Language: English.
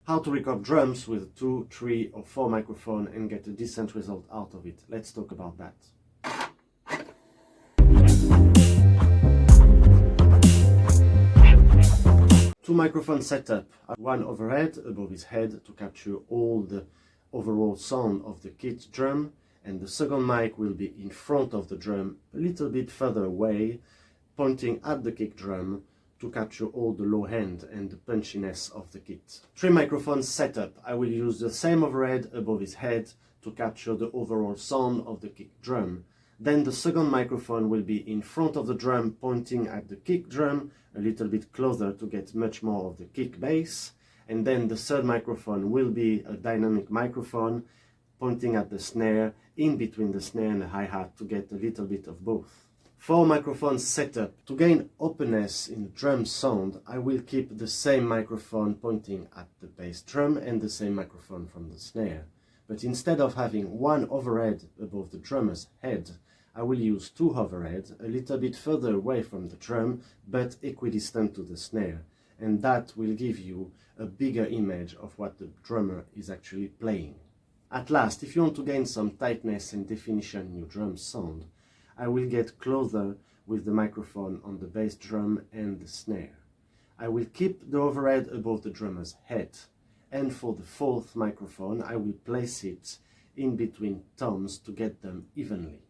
How to record drums with 2, 3 or 4 microphones and get a decent result out of it. Let's talk about that. Two microphone setup, one overhead above his head to capture all the overall sound of the kit drum, and the second mic will be in front of the drum, a little bit further away, pointing at the kick drum to capture all the low end and the punchiness of the kit. Three microphone setup, I will use the same overhead above his head to capture the overall sound of the kick drum. Then the second microphone will be in front of the drum, pointing at the kick drum, a little bit closer to get much more of the kick bass. And then the third microphone will be a dynamic microphone, pointing at the snare, in between the snare and the hi-hat to get a little bit of both. 4 microphone setup. To gain openness in the drum sound, I will keep the same microphone pointing at the bass drum and the same microphone from the snare. But instead of having one overhead above the drummer's head, I will use 2 overheads a little bit further away from the drum, but equidistant to the snare. And that will give you a bigger image of what the drummer is actually playing. At last, if you want to gain some tightness and definition in your drum sound, I will get closer with the microphone on the bass drum and the snare. I will keep the overhead above the drummer's head, and for the 4th microphone I will place it in between toms to get them evenly.